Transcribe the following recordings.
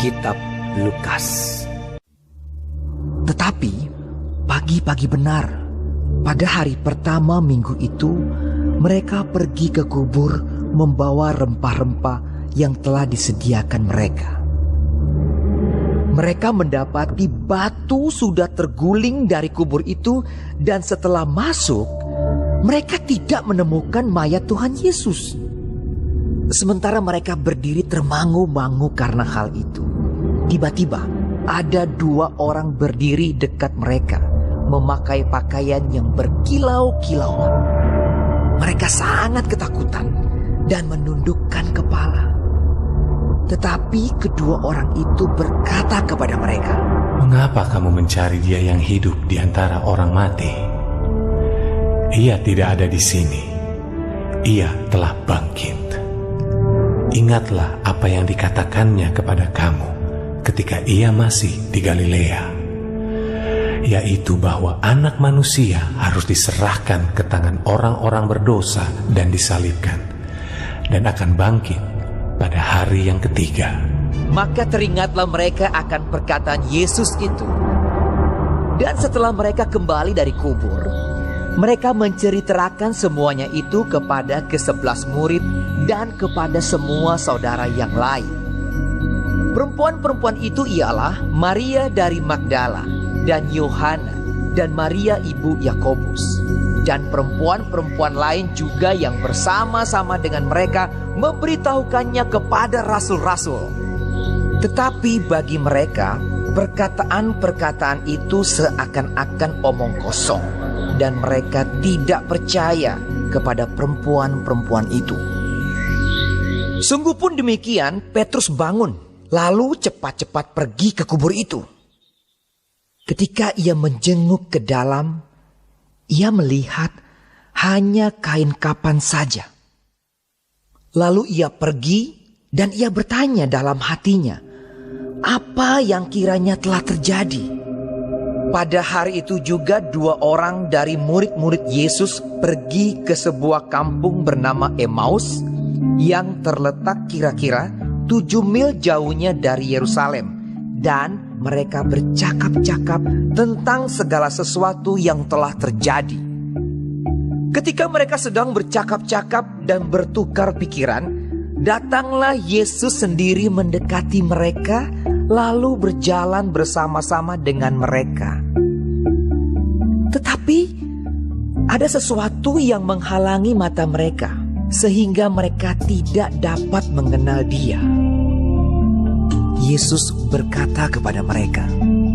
Kitab Lukas. Tetapi pagi-pagi benar, pada hari pertama minggu itu, mereka pergi ke kubur membawa rempah-rempah yang telah disediakan mereka. Mereka mendapati batu sudah terguling dari kubur itu, dan setelah masuk, mereka tidak menemukan mayat Tuhan Yesus. Sementara mereka berdiri termangu-mangu karena hal itu, tiba-tiba ada 2 orang berdiri dekat mereka, memakai pakaian yang berkilau-kilauan. Mereka sangat ketakutan dan menundukkan kepala. Tetapi kedua orang itu berkata kepada mereka, "Mengapa kamu mencari Dia yang hidup di antara orang mati? Ia tidak ada di sini. Ia telah bangkit. Ingatlah apa yang dikatakannya kepada kamu ketika Ia masih di Galilea, yaitu bahwa Anak Manusia harus diserahkan ke tangan orang-orang berdosa dan disalibkan, dan akan bangkit pada hari yang ketiga." Maka teringatlah mereka akan perkataan Yesus itu. Dan setelah mereka kembali dari kubur, mereka menceritakan semuanya itu kepada ke-11 murid dan kepada semua saudara yang lain. Perempuan-perempuan itu ialah Maria dari Magdala dan Yohana dan Maria ibu Yakobus, dan perempuan-perempuan lain juga yang bersama-sama dengan mereka memberitahukannya kepada rasul-rasul. Tetapi bagi mereka, perkataan-perkataan itu seakan-akan omong kosong, dan mereka tidak percaya kepada perempuan-perempuan itu. Sungguh pun demikian, Petrus bangun, lalu cepat-cepat pergi ke kubur itu. Ketika ia menjenguk ke dalam, ia melihat hanya kain kapan saja. Lalu ia pergi dan ia bertanya dalam hatinya, apa yang kiranya telah terjadi. Pada hari itu juga 2 orang dari murid-murid Yesus pergi ke sebuah kampung bernama Emmaus yang terletak kira-kira 7 mil jauhnya dari Yerusalem, dan mereka bercakap-cakap tentang segala sesuatu yang telah terjadi. Ketika mereka sedang bercakap-cakap dan bertukar pikiran, datanglah Yesus sendiri mendekati mereka, lalu berjalan bersama-sama dengan mereka. Tetapi ada sesuatu yang menghalangi mata mereka, sehingga mereka tidak dapat mengenal Dia. Yesus berkata kepada mereka,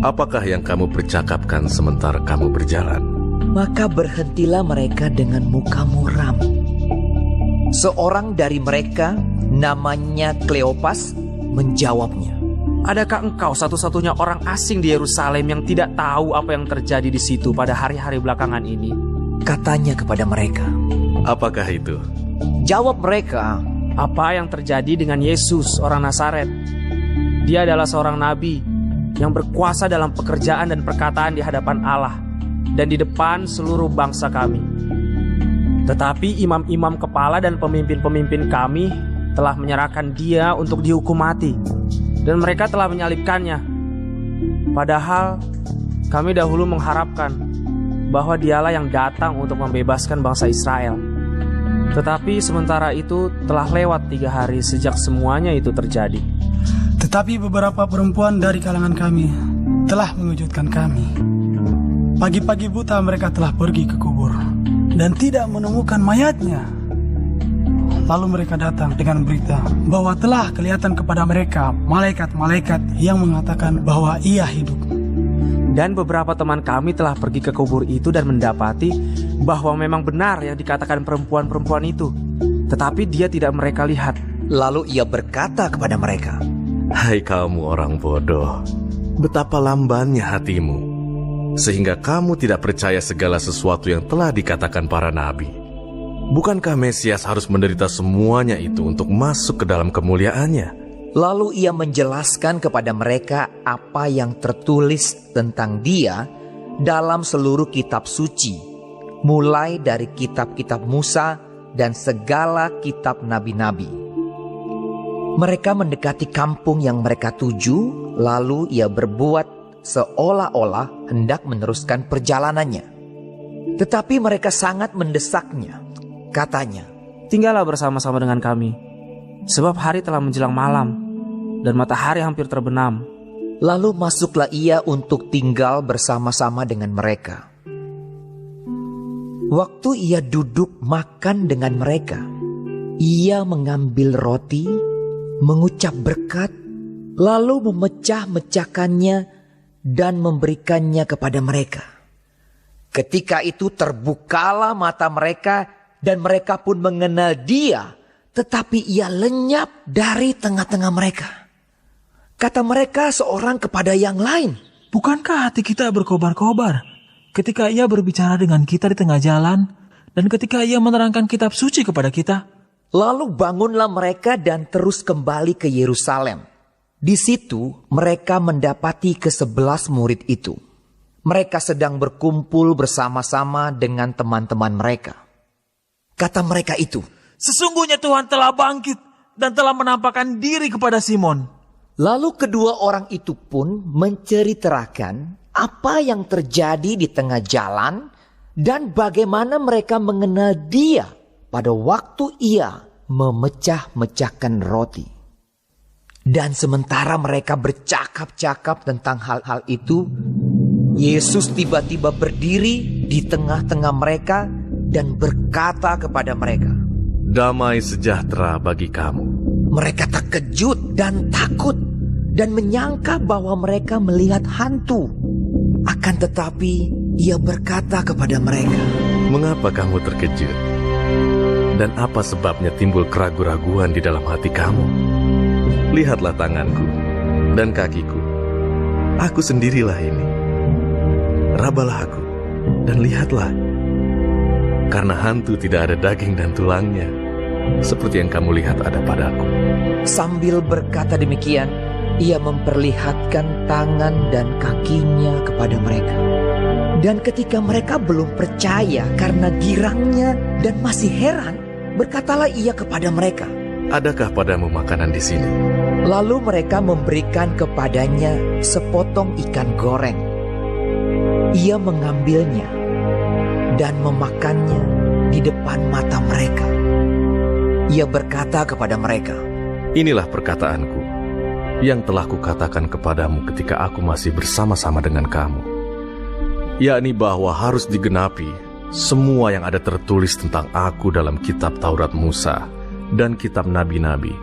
"Apakah yang kamu percakapkan sementara kamu berjalan?" Maka berhentilah mereka dengan muka muram. Seorang dari mereka, namanya Kleopas, menjawabnya, "Adakah engkau satu-satunya orang asing di Yerusalem yang tidak tahu apa yang terjadi di situ pada hari-hari belakangan ini?" Katanya kepada mereka. "Apakah itu?" Jawab mereka, "Apa yang terjadi dengan Yesus orang Nazaret? Dia adalah seorang nabi yang berkuasa dalam pekerjaan dan perkataan di hadapan Allah dan di depan seluruh bangsa kami. Tetapi imam-imam kepala dan pemimpin-pemimpin kami telah menyerahkan Dia untuk dihukum mati, dan mereka telah menyalibkannya. Padahal kami dahulu mengharapkan bahwa Dialah yang datang untuk membebaskan bangsa Israel. Tetapi sementara itu telah lewat 3 hari sejak semuanya itu terjadi. Tetapi beberapa perempuan dari kalangan kami telah mengejutkan kami. Pagi-pagi buta mereka telah pergi ke kubur dan tidak menemukan mayatnya. Lalu mereka datang dengan berita bahwa telah kelihatan kepada mereka malaikat-malaikat yang mengatakan bahwa Ia hidup. Dan beberapa teman kami telah pergi ke kubur itu dan mendapati bahwa memang benar yang dikatakan perempuan-perempuan itu, tetapi Dia tidak mereka lihat." Lalu ia berkata kepada mereka, "Hai kamu orang bodoh, betapa lambannya hatimu, sehingga kamu tidak percaya segala sesuatu yang telah dikatakan para nabi. Bukankah Mesias harus menderita semuanya itu untuk masuk ke dalam kemuliaannya?" Lalu ia menjelaskan kepada mereka apa yang tertulis tentang Dia dalam seluruh kitab suci, mulai dari kitab-kitab Musa dan segala kitab nabi-nabi. Mereka mendekati kampung yang mereka tuju, lalu ia berbuat seolah-olah hendak meneruskan perjalanannya. Tetapi mereka sangat mendesaknya. Katanya, Tinggallah bersama-sama dengan kami, sebab hari telah menjelang malam, dan matahari hampir terbenam. lalu masuklah ia untuk tinggal bersama-sama dengan mereka. Waktu ia duduk makan dengan mereka, ia mengambil roti, mengucap berkat, lalu memecah-mecahkannya dan memberikannya kepada mereka. Ketika itu terbukalah mata mereka dan mereka pun mengenal dia, tetapi ia lenyap dari tengah-tengah mereka. Kata mereka seorang kepada yang lain, Bukankah hati kita berkobar-kobar ketika ia berbicara dengan kita di tengah jalan dan ketika ia menerangkan kitab suci kepada kita? lalu bangunlah mereka dan terus kembali ke Yerusalem. Di situ mereka mendapati ke-11 murid itu. Mereka sedang berkumpul bersama-sama dengan teman-teman mereka. Kata mereka itu, Sesungguhnya Tuhan telah bangkit dan telah menampakkan diri kepada Simon. lalu kedua orang itu pun menceritakan apa yang terjadi di tengah jalan dan bagaimana mereka mengenal dia pada waktu ia memecah-mecahkan roti. Dan sementara mereka bercakap-cakap tentang hal-hal itu, Yesus tiba-tiba berdiri di tengah-tengah mereka dan berkata kepada mereka. Damai sejahtera bagi kamu. Mereka terkejut dan takut dan menyangka bahwa mereka melihat hantu. Akan tetapi ia berkata kepada mereka, Mengapa kamu terkejut? Dan apa sebabnya timbul keraguan-raguan di dalam hati kamu? Lihatlah tanganku dan kakiku. Aku sendirilah ini. Rabalah aku dan lihatlah. Karena hantu tidak ada daging dan tulangnya, seperti yang kamu lihat ada padaku. Sambil berkata demikian, ia memperlihatkan tangan dan kakinya kepada mereka. Dan ketika mereka belum percaya karena girangnya dan masih heran, berkatalah ia kepada mereka, Adakah padamu makanan di sini? lalu mereka memberikan kepadanya sepotong ikan goreng. Ia mengambilnya dan memakannya di depan mata mereka. Ia berkata kepada mereka, Inilah perkataanku yang telah kukatakan kepadamu ketika aku masih bersama-sama dengan kamu, yakni bahwa harus digenapi semua yang ada tertulis tentang aku dalam kitab Taurat Musa dan kitab Nabi-Nabi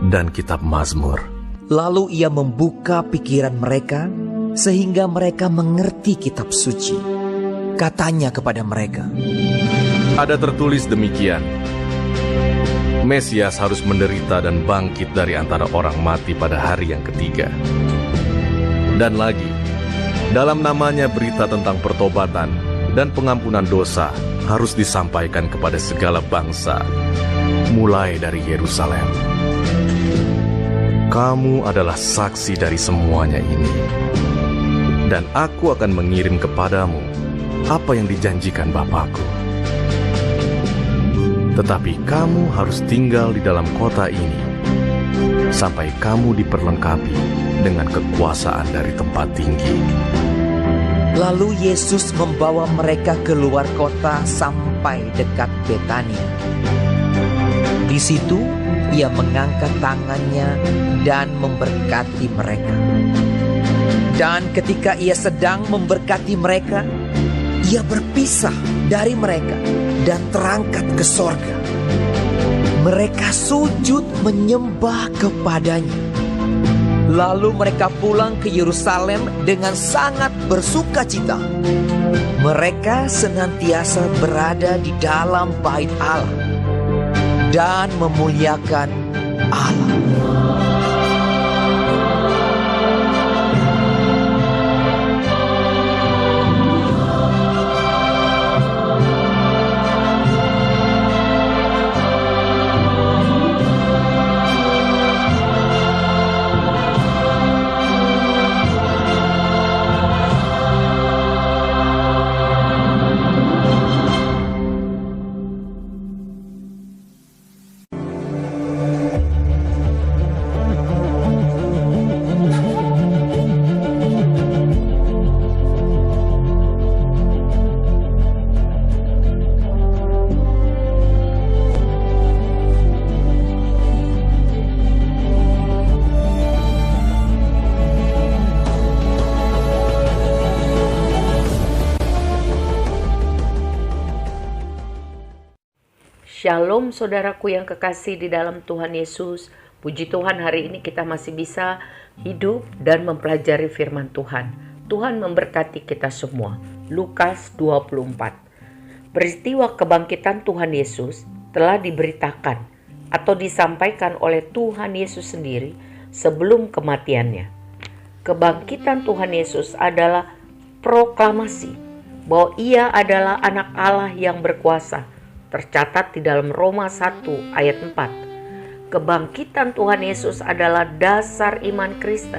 dan kitab Mazmur. Lalu ia membuka pikiran mereka sehingga mereka mengerti kitab suci. Katanya kepada mereka, Ada tertulis demikian, Mesias harus menderita dan bangkit dari antara orang mati pada hari yang ketiga. Dan lagi, dalam namanya berita tentang pertobatan dan pengampunan dosa harus disampaikan kepada segala bangsa, mulai dari Yerusalem. Kamu adalah saksi dari semuanya ini. Dan aku akan mengirim kepadamu apa yang dijanjikan Bapakku. Tetapi kamu harus tinggal di dalam kota ini sampai kamu diperlengkapi dengan kekuasaan dari tempat tinggi. lalu Yesus membawa mereka keluar kota sampai dekat Betania. Di situ ia mengangkat tangannya dan memberkati mereka. Dan ketika ia sedang memberkati mereka, ia berpisah dari mereka dan terangkat ke sorga. Mereka sujud menyembah kepadanya. Lalu mereka pulang ke Yerusalem dengan sangat bersukacita. Mereka senantiasa berada di dalam bait Allah dan memuliakan Allah. Shalom saudaraku yang kekasih di dalam Tuhan Yesus. Puji Tuhan, hari ini kita masih bisa hidup dan mempelajari firman Tuhan. Tuhan memberkati kita semua. Lukas 24. Peristiwa kebangkitan Tuhan Yesus telah diberitakan atau disampaikan oleh Tuhan Yesus sendiri sebelum kematiannya. Kebangkitan Tuhan Yesus adalah proklamasi bahwa Ia adalah anak Allah yang berkuasa. Tercatat di dalam Roma 1 ayat 4. Kebangkitan Tuhan Yesus adalah dasar iman Kristen.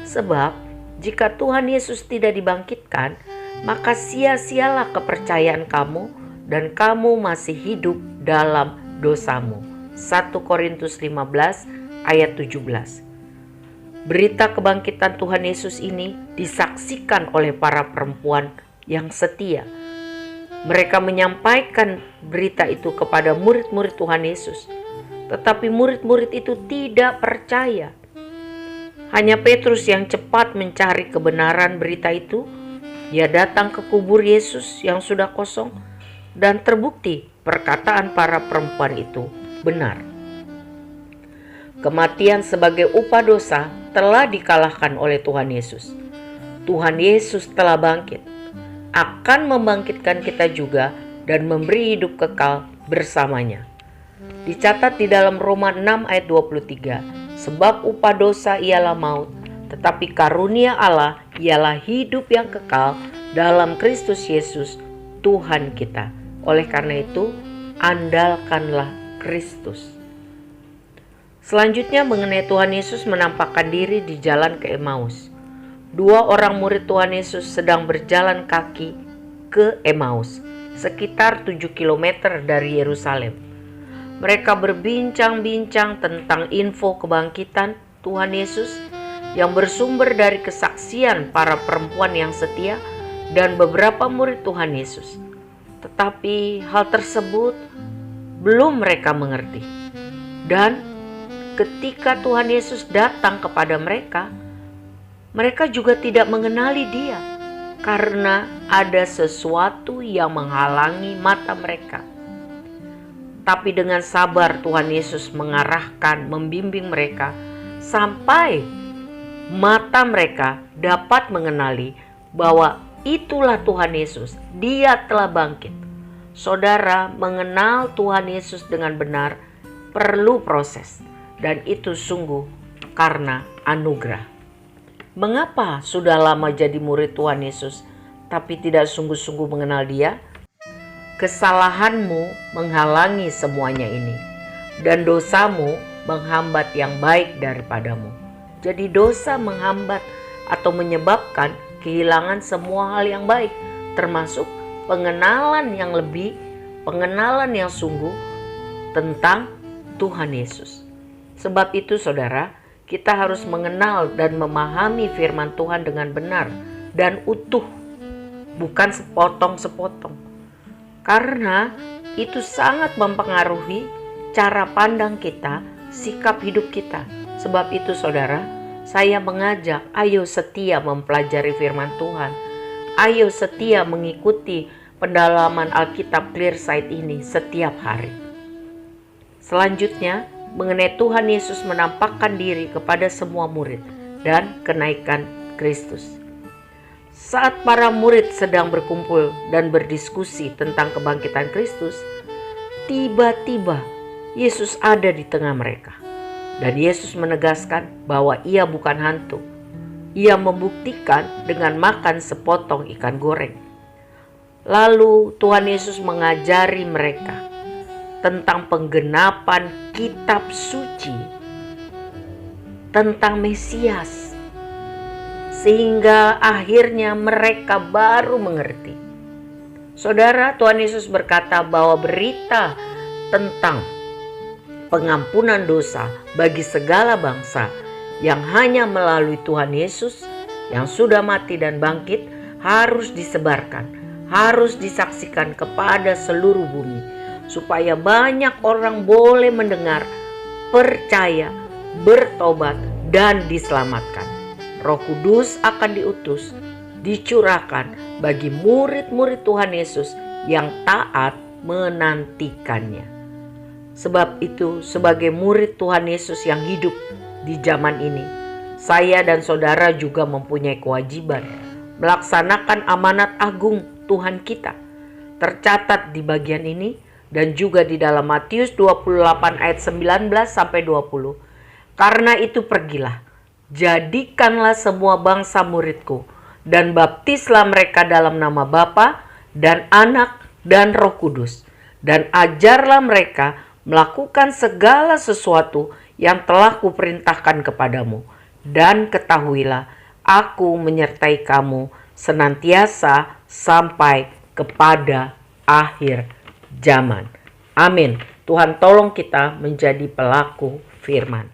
Sebab jika Tuhan Yesus tidak dibangkitkan, maka sia-sialah kepercayaan kamu dan kamu masih hidup dalam dosamu. 1 Korintus 15 ayat 17. Berita kebangkitan Tuhan Yesus ini disaksikan oleh para perempuan yang setia. Mereka menyampaikan berita itu kepada murid-murid Tuhan Yesus. Tetapi murid-murid itu tidak percaya. Hanya Petrus yang cepat mencari kebenaran berita itu. Dia datang ke kubur Yesus yang sudah kosong dan terbukti perkataan para perempuan itu benar. Kematian sebagai upah dosa telah dikalahkan oleh Tuhan Yesus. Tuhan Yesus telah bangkit. Akan membangkitkan kita juga dan memberi hidup kekal bersamanya. Dicatat di dalam Roma 6 ayat 23, sebab upah dosa ialah maut, tetapi karunia Allah ialah hidup yang kekal dalam Kristus Yesus Tuhan kita. Oleh karena itu, andalkanlah Kristus. Selanjutnya mengenai Tuhan Yesus menampakkan diri di jalan ke Emmaus. 2 orang murid Tuhan Yesus sedang berjalan kaki ke Emmaus, sekitar 7 km dari Yerusalem. Mereka berbincang-bincang tentang info kebangkitan Tuhan Yesus yang bersumber dari kesaksian para perempuan yang setia dan beberapa murid Tuhan Yesus. Tetapi hal tersebut belum mereka mengerti. Dan ketika Tuhan Yesus datang kepada mereka, mereka juga tidak mengenali Dia karena ada sesuatu yang menghalangi mata mereka. Tapi dengan sabar Tuhan Yesus mengarahkan, membimbing mereka sampai mata mereka dapat mengenali bahwa itulah Tuhan Yesus. Dia telah bangkit. Saudara, mengenal Tuhan Yesus dengan benar perlu proses, dan itu sungguh karena anugerah. Mengapa sudah lama jadi murid Tuhan Yesus tapi tidak sungguh-sungguh mengenal Dia? Kesalahanmu menghalangi semuanya ini, dan dosamu menghambat yang baik daripadamu. Jadi dosa menghambat atau menyebabkan kehilangan semua hal yang baik, termasuk pengenalan yang lebih, pengenalan yang sungguh tentang Tuhan Yesus. Sebab itu saudara, kita harus mengenal dan memahami firman Tuhan dengan benar dan utuh, bukan sepotong-sepotong. Karena itu sangat mempengaruhi cara pandang kita, sikap hidup kita. Sebab itu saudara, saya mengajak, ayo setia mempelajari firman Tuhan. Ayo setia mengikuti pendalaman Alkitab Clearsight ini setiap hari. Selanjutnya, mengenai Tuhan Yesus menampakkan diri kepada semua murid dan kenaikan Kristus. Saat para murid sedang berkumpul dan berdiskusi tentang kebangkitan Kristus, tiba-tiba Yesus ada di tengah mereka. Dan Yesus menegaskan bahwa Ia bukan hantu. Ia membuktikan dengan makan sepotong ikan goreng. Lalu Tuhan Yesus mengajari mereka tentang penggenapan kitab suci, tentang Mesias, sehingga akhirnya mereka baru mengerti. Saudara, Tuhan Yesus berkata bahwa berita tentang pengampunan dosa bagi segala bangsa yang hanya melalui Tuhan Yesus yang sudah mati dan bangkit harus disebarkan, harus disaksikan kepada seluruh bumi, supaya banyak orang boleh mendengar, percaya, bertobat, dan diselamatkan. Roh Kudus akan diutus, dicurahkan bagi murid-murid Tuhan Yesus yang taat menantikannya. Sebab itu, sebagai murid Tuhan Yesus yang hidup di zaman ini, saya dan saudara juga mempunyai kewajiban melaksanakan amanat agung Tuhan kita. Tercatat di bagian ini dan juga di dalam Matius 28 ayat 19 sampai 20. Karena itu pergilah, jadikanlah semua bangsa muridku, dan baptislah mereka dalam nama Bapa dan Anak dan Roh Kudus, dan ajarlah mereka melakukan segala sesuatu yang telah kuperintahkan kepadamu. Dan ketahuilah, aku menyertai kamu senantiasa sampai kepada akhir zaman. Amin. Tuhan tolong kita menjadi pelaku firman.